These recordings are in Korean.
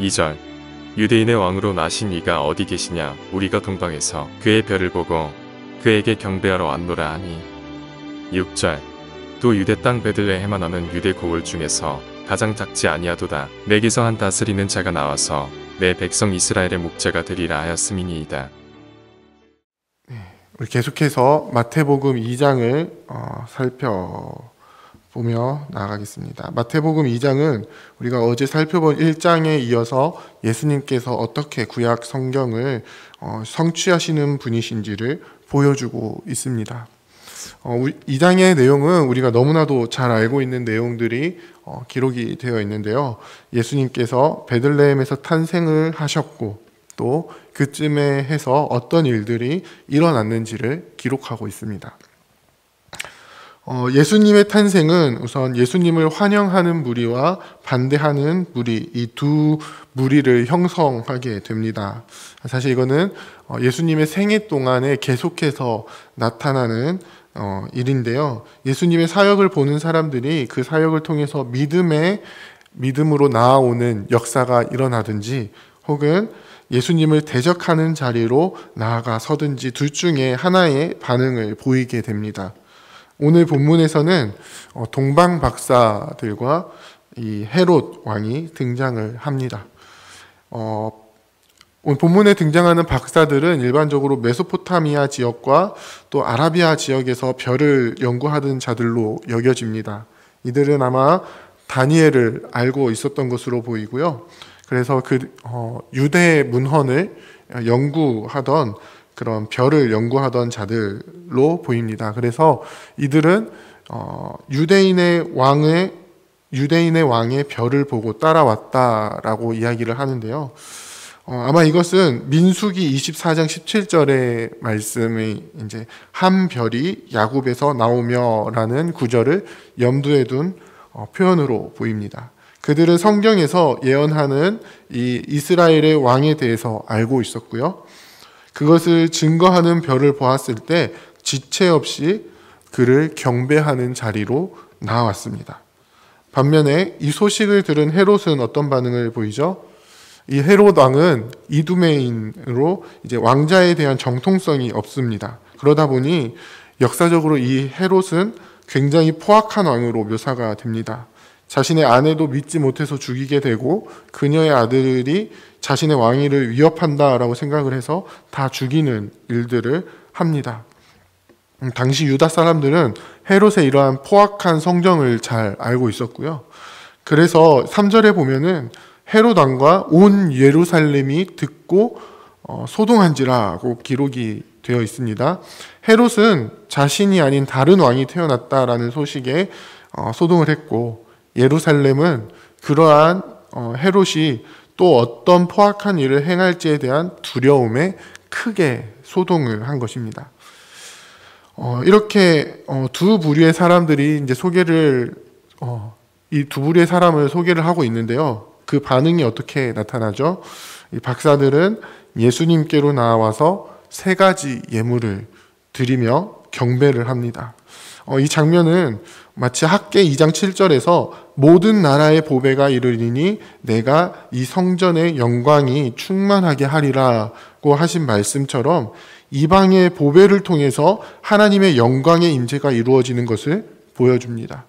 2절 유대인의 왕으로 나신 이가 어디 계시냐 우리가 동방에서 그의 별을 보고 그에게 경배하러 왔노라 하니. 6절 또 유대 땅 베들레헴아 너는 유대 고을 중에서 가장 작지 아니하도다. 내게서 한 다스리는 자가 나와서 내 백성 이스라엘의 목자가 되리라 하였음이니이다. 우리 계속해서 마태복음 2장을 살펴보며 나아가겠습니다. 마태복음 2장은 우리가 어제 살펴본 1장에 이어서 예수님께서 어떻게 구약 성경을 성취하시는 분이신지를 보여주고 있습니다. 이 장의 내용은 우리가 너무나도 잘 알고 있는 내용들이 기록이 되어 있는데요. 예수님께서 베들레헴에서 탄생을 하셨고 또 그쯤에 해서 어떤 일들이 일어났는지를 기록하고 있습니다. 예수님의 탄생은 우선 예수님을 환영하는 무리와 반대하는 무리, 이 두 무리를 형성하게 됩니다. 사실 이거는 예수님의 생애 동안에 계속해서 나타나는 일인데요. 예수님의 사역을 보는 사람들이 그 사역을 통해서 믿음으로 나아오는 역사가 일어나든지 혹은 예수님을 대적하는 자리로 나아가 서든지 둘 중에 하나의 반응을 보이게 됩니다. 오늘 본문에서는 동방 박사들과 이 헤롯 왕이 등장을 합니다. 오늘 본문에 등장하는 박사들은 일반적으로 메소포타미아 지역과 또 아라비아 지역에서 별을 연구하던 자들로 여겨집니다. 이들은 아마 다니엘을 알고 있었던 것으로 보이고요. 그래서 유대 문헌을 연구하던 그런 별을 연구하던 자들로 보입니다. 그래서 이들은 유대인의 왕의 별을 보고 따라왔다라고 이야기를 하는데요. 아마 이것은 민수기 24장 17절의 말씀이 이제 한 별이 야곱에서 나오며라는 구절을 염두에 둔 표현으로 보입니다. 그들은 성경에서 예언하는 이 이스라엘의 왕에 대해서 알고 있었고요. 그것을 증거하는 별을 보았을 때 지체 없이 그를 경배하는 자리로 나왔습니다. 반면에 이 소식을 들은 헤롯은 어떤 반응을 보이죠? 이 헤롯 왕은 이두메인으로 이제 왕자에 대한 정통성이 없습니다. 그러다 보니 역사적으로 이 헤롯은 굉장히 포악한 왕으로 묘사가 됩니다. 자신의 아내도 믿지 못해서 죽이게 되고 그녀의 아들이 자신의 왕위를 위협한다라고 생각을 해서 다 죽이는 일들을 합니다. 당시 유다 사람들은 헤롯의 이러한 포악한 성정을 잘 알고 있었고요. 그래서 3절에 보면은 헤롯 왕과 온 예루살렘이 듣고 소동한지라고 기록이 되어 있습니다. 헤롯은 자신이 아닌 다른 왕이 태어났다라는 소식에 소동을 했고 예루살렘은 그러한 헤롯이 또 어떤 포악한 일을 행할지에 대한 두려움에 크게 소동을 한 것입니다. 이렇게 두 부류의 사람들이 이제 이 두 부류의 사람을 소개를 하고 있는데요. 그 반응이 어떻게 나타나죠? 이 박사들은 예수님께로 나와서 세 가지 예물을 드리며 경배를 합니다. 이 장면은 마치 학개 2장 7절에서 모든 나라의 보배가 이르리니 내가 이 성전의 영광이 충만하게 하리라고 하신 말씀처럼 이방의 보배를 통해서 하나님의 영광의 임재가 이루어지는 것을 보여줍니다.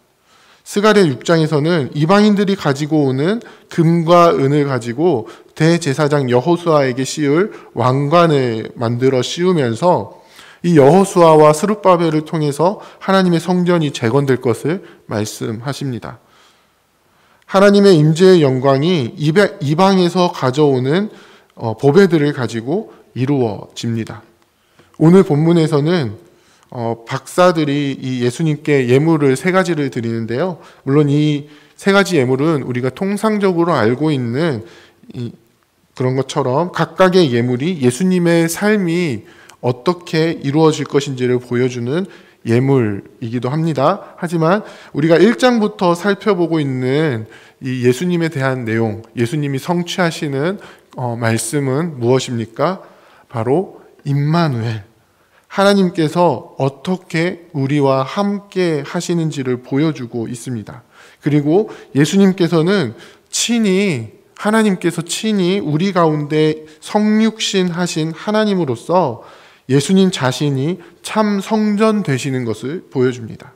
스가랴 6장에서는 이방인들이 가지고 오는 금과 은을 가지고 대제사장 여호수아에게 씌울 왕관을 만들어 씌우면서 이 여호수아와 스룹바벨을 통해서 하나님의 성전이 재건될 것을 말씀하십니다. 하나님의 임재의 영광이 이방에서 가져오는 보배들을 가지고 이루어집니다. 오늘 본문에서는 박사들이 이 예수님께 예물을 세 가지를 드리는데요. 물론 이 세 가지 예물은 우리가 통상적으로 알고 있는 그런 것처럼 각각의 예물이 예수님의 삶이 어떻게 이루어질 것인지를 보여주는 예물이기도 합니다. 하지만 우리가 1장부터 살펴보고 있는 이 예수님에 대한 내용, 예수님이 성취하시는 말씀은 무엇입니까? 바로 임마누엘, 하나님께서 어떻게 우리와 함께 하시는지를 보여주고 있습니다. 그리고 예수님께서는 친히 하나님께서 친히 우리 가운데 성육신 하신 하나님으로서 예수님 자신이 참 성전 되시는 것을 보여줍니다.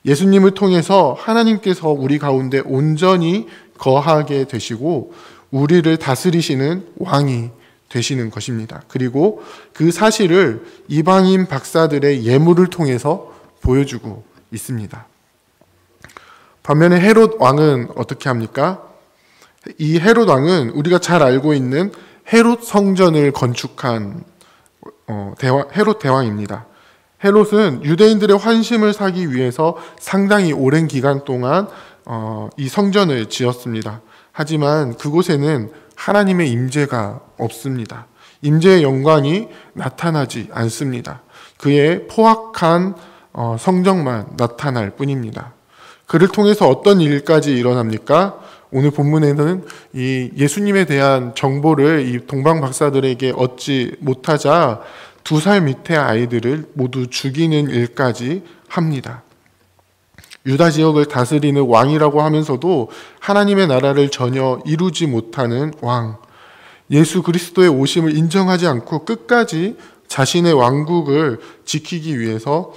예수님을 통해서 하나님께서 우리 가운데 온전히 거하게 되시고 우리를 다스리시는 왕이 되시는 것입니다. 그리고 그 사실을 이방인 박사들의 예물을 통해서 보여주고 있습니다. 반면에 헤롯 왕은 어떻게 합니까? 이 헤롯 왕은 우리가 잘 알고 있는 헤롯 성전을 건축한 헤롯 대왕입니다. 헤롯은 유대인들의 환심을 사기 위해서 상당히 오랜 기간 동안 이 성전을 지었습니다. 하지만 그곳에는 하나님의 임재가 없습니다. 임재의 영광이 나타나지 않습니다. 그의 포악한 성정만 나타날 뿐입니다. 그를 통해서 어떤 일까지 일어납니까? 오늘 본문에는 이 예수님에 대한 정보를 이 동방 박사들에게 얻지 못하자 2살 밑의 아이들을 모두 죽이는 일까지 합니다. 유다 지역을 다스리는 왕이라고 하면서도 하나님의 나라를 전혀 이루지 못하는 왕, 예수 그리스도의 오심을 인정하지 않고 끝까지 자신의 왕국을 지키기 위해서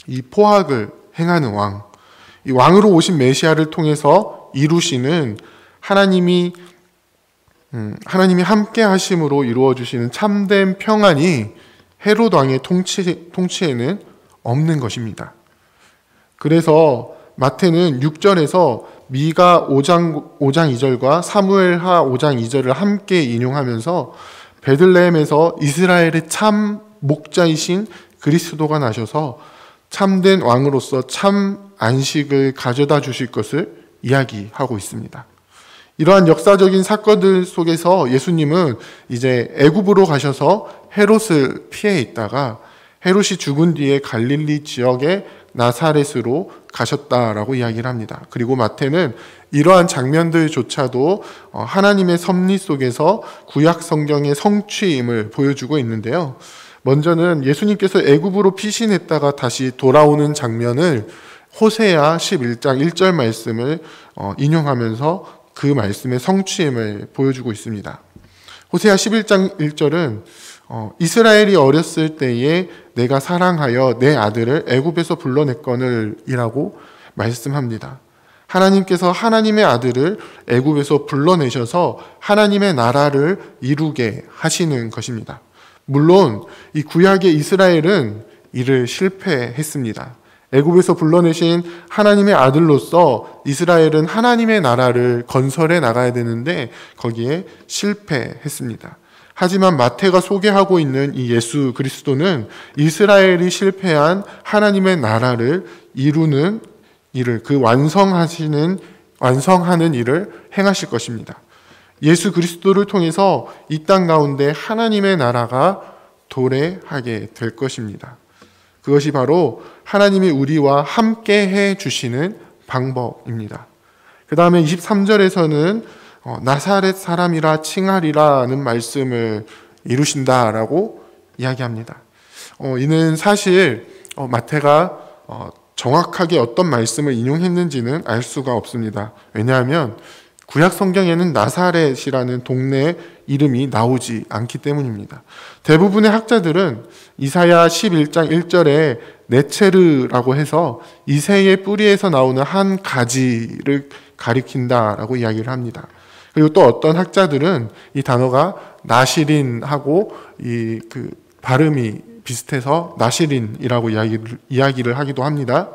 이 포악을 행하는 왕, 이 왕으로 오신 메시아를 통해서 이루시는 하나님이 함께 하심으로 이루어 주시는 참된 평안이 헤롯 왕의 통치에는 없는 것입니다. 그래서 마태는 6절에서 미가 5장 2절과 사무엘하 5장 2절을 함께 인용하면서 베들레헴에서 이스라엘의 참 목자이신 그리스도가 나셔서 참된 왕으로서 참 안식을 가져다 주실 것을 이야기하고 있습니다. 이러한 역사적인 사건들 속에서 예수님은 이제 애굽으로 가셔서 헤롯을 피해 있다가 헤롯이 죽은 뒤에 갈릴리 지역의 나사렛으로 가셨다라고 이야기를 합니다. 그리고 마태는 이러한 장면들조차도 하나님의 섭리 속에서 구약 성경의 성취임을 보여주고 있는데요. 먼저는 예수님께서 애굽으로 피신했다가 다시 돌아오는 장면을 호세아 11장 1절 말씀을 인용하면서 그 말씀의 성취임을 보여주고 있습니다. 호세아 11장 1절은 이스라엘이 어렸을 때에 내가 사랑하여 내 아들을 애굽에서 불러냈거늘 이라고 말씀합니다. 하나님께서 하나님의 아들을 애굽에서 불러내셔서 하나님의 나라를 이루게 하시는 것입니다. 물론 이 구약의 이스라엘은 이를 실패했습니다. 애굽에서 불러내신 하나님의 아들로서 이스라엘은 하나님의 나라를 건설해 나가야 되는데 거기에 실패했습니다. 하지만 마태가 소개하고 있는 이 예수 그리스도는 이스라엘이 실패한 하나님의 나라를 이루는 일을, 그 완성하는 일을 행하실 것입니다. 예수 그리스도를 통해서 이 땅 가운데 하나님의 나라가 도래하게 될 것입니다. 그것이 바로 하나님이 우리와 함께 해 주시는 방법입니다. 그 다음에 23절에서는 나사렛 사람이라 칭하리라는 말씀을 이루신다라고 이야기합니다. 이는 사실 마태가 정확하게 어떤 말씀을 인용했는지는 알 수가 없습니다. 왜냐하면 구약 성경에는 나사렛이라는 동네 이름이 나오지 않기 때문입니다. 대부분의 학자들은 이사야 11장 1절에 네체르라고 해서 이새의 뿌리에서 나오는 한 가지를 가리킨다라고 이야기를 합니다. 그리고 또 어떤 학자들은 이 단어가 나시린하고 그 발음이 비슷해서 나시린이라고 이야기를 하기도 합니다.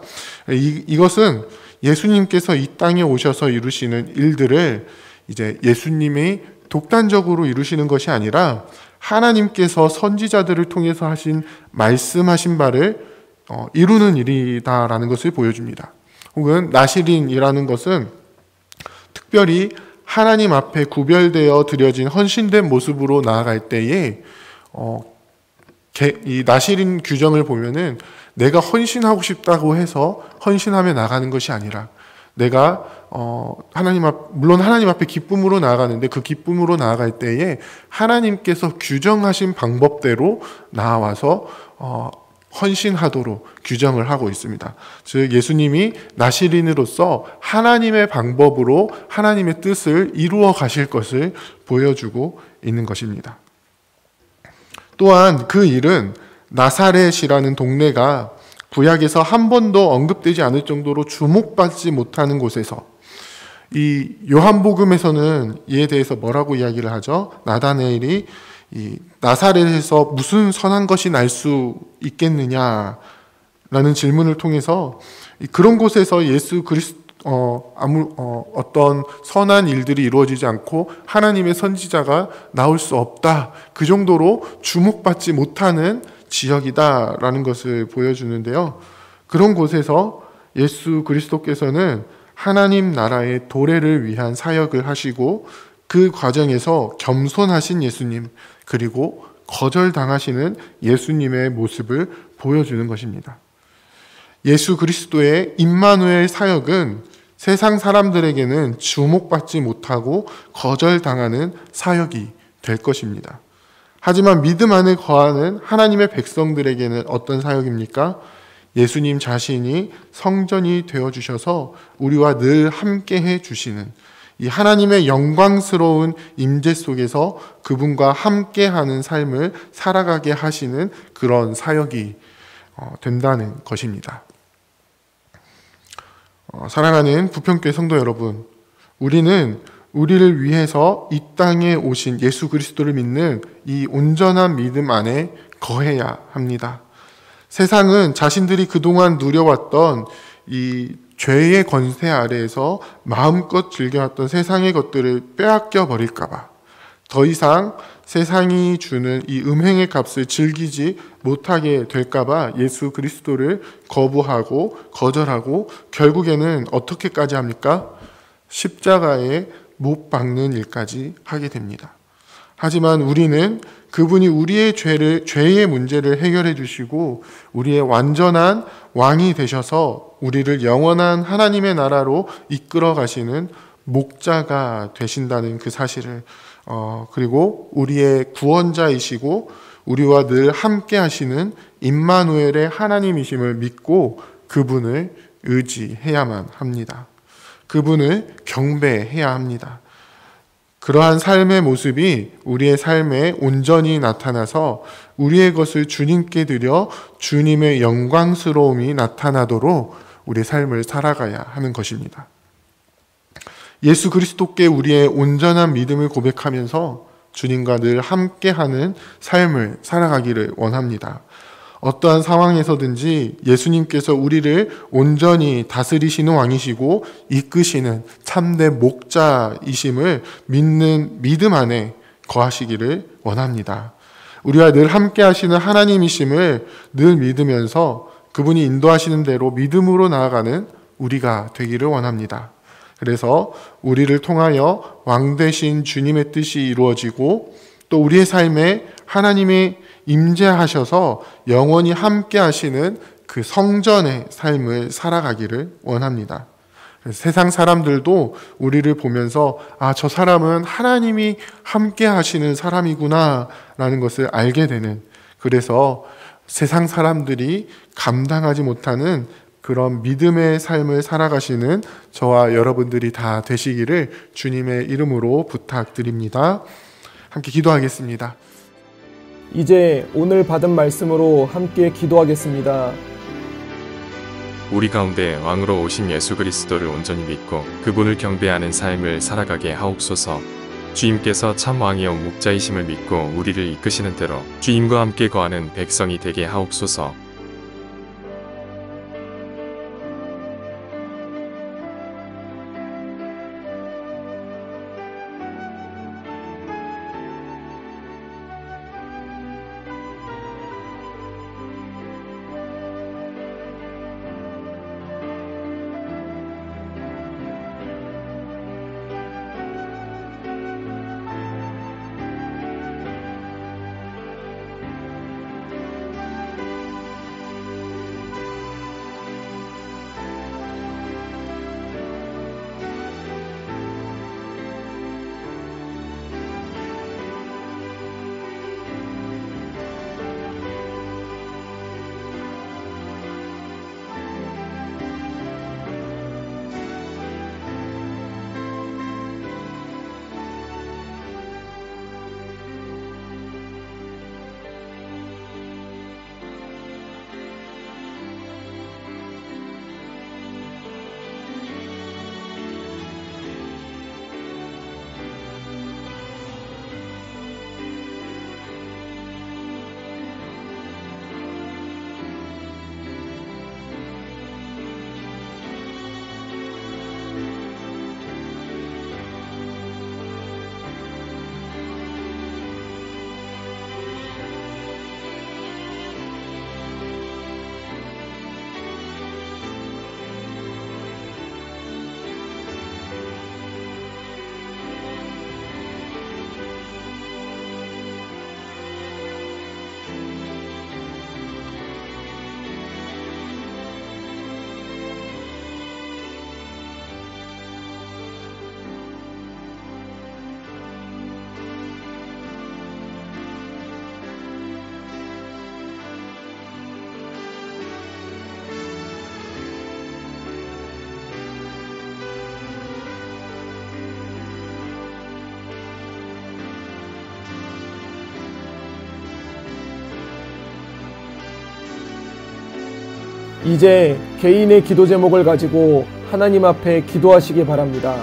이것은 예수님께서 이 땅에 오셔서 이루시는 일들을 이제 예수님이 독단적으로 이루시는 것이 아니라 하나님께서 선지자들을 통해서 말씀하신 바를 이루는 일이다라는 것을 보여줍니다. 혹은 나시린이라는 것은 특별히 하나님 앞에 구별되어 드려진 헌신된 모습으로 나아갈 때에 이 나시린 규정을 보면은 내가 헌신하고 싶다고 해서 헌신하며 나가는 것이 아니라 내가 물론 하나님 앞에 기쁨으로 나아가는데 그 기쁨으로 나아갈 때에 하나님께서 규정하신 방법대로 나와서 헌신하도록 규정을 하고 있습니다. 즉 예수님이 나시린으로서 하나님의 방법으로 하나님의 뜻을 이루어 가실 것을 보여주고 있는 것입니다. 또한 그 일은 나사렛이라는 동네가 구약에서 한 번도 언급되지 않을 정도로 주목받지 못하는 곳에서, 이 요한복음에서는 이에 대해서 뭐라고 이야기를 하죠? 나다나엘이 이 나사렛에서 무슨 선한 것이 날 수 있겠느냐라는 질문을 통해서 그런 곳에서 예수 그리스도 어떤 선한 일들이 이루어지지 않고 하나님의 선지자가 나올 수 없다, 그 정도로 주목받지 못하는 지역이다라는 것을 보여주는데요. 그런 곳에서 예수 그리스도께서는 하나님 나라의 도래를 위한 사역을 하시고, 그 과정에서 겸손하신 예수님, 그리고 거절당하시는 예수님의 모습을 보여주는 것입니다. 예수 그리스도의 임마누엘 사역은 세상 사람들에게는 주목받지 못하고 거절당하는 사역이 될 것입니다. 하지만 믿음 안에 거하는 하나님의 백성들에게는 어떤 사역입니까? 예수님 자신이 성전이 되어주셔서 우리와 늘 함께해 주시는, 이 하나님의 영광스러운 임재 속에서 그분과 함께하는 삶을 살아가게 하시는 그런 사역이 된다는 것입니다. 사랑하는 부평교회 성도 여러분, 우리는 우리를 위해서 이 땅에 오신 예수 그리스도를 믿는 이 온전한 믿음 안에 거해야 합니다. 세상은 자신들이 그동안 누려왔던 이 죄의 권세 아래에서 마음껏 즐겨왔던 세상의 것들을 빼앗겨 버릴까봐, 더 이상 세상이 주는 이 음행의 값을 즐기지 못하게 될까봐 예수 그리스도를 거부하고 거절하고 결국에는 어떻게까지 합니까? 십자가에 못 박는 일까지 하게 됩니다. 하지만 우리는 그분이 우리의 죄의 문제를 해결해 주시고 우리의 완전한 왕이 되셔서 우리를 영원한 하나님의 나라로 이끌어 가시는 목자가 되신다는 그 사실을, 그리고 우리의 구원자이시고 우리와 늘 함께 하시는 임마누엘의 하나님이심을 믿고 그분을 의지해야만 합니다. 그분을 경배해야 합니다. 그러한 삶의 모습이 우리의 삶에 온전히 나타나서 우리의 것을 주님께 드려 주님의 영광스러움이 나타나도록 우리의 삶을 살아가야 하는 것입니다. 예수 그리스도께 우리의 온전한 믿음을 고백하면서 주님과 늘 함께하는 삶을 살아가기를 원합니다. 어떠한 상황에서든지 예수님께서 우리를 온전히 다스리시는 왕이시고 이끄시는 참된 목자이심을 믿는 믿음 안에 거하시기를 원합니다. 우리와 늘 함께 하시는 하나님이심을 늘 믿으면서 그분이 인도하시는 대로 믿음으로 나아가는 우리가 되기를 원합니다. 그래서 우리를 통하여 왕 되신 주님의 뜻이 이루어지고 또 우리의 삶에 하나님이 임재하셔서 영원히 함께 하시는 그 성전의 삶을 살아가기를 원합니다. 세상 사람들도 우리를 보면서 저 사람은 하나님이 함께 하시는 사람이구나 라는 것을 알게 되는, 그래서 세상 사람들이 감당하지 못하는 그런 믿음의 삶을 살아가시는 저와 여러분들이 다 되시기를 주님의 이름으로 부탁드립니다. 함께 기도하겠습니다. 이제 오늘 받은 말씀으로 함께 기도하겠습니다. 우리 가운데 왕으로 오신 예수 그리스도를 온전히 믿고 그분을 경배하는 삶을 살아가게 하옵소서. 주님께서 참 왕이요 목자이심을 믿고 우리를 이끄시는 대로 주님과 함께 거하는 백성이 되게 하옵소서. 이제 개인의 기도 제목을 가지고 하나님 앞에 기도하시기 바랍니다.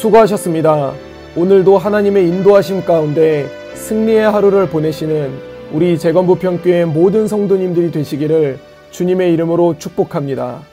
수고하셨습니다. 오늘도 하나님의 인도하심 가운데 승리의 하루를 보내시는 우리 재건부평교회 모든 성도님들이 되시기를 주님의 이름으로 축복합니다.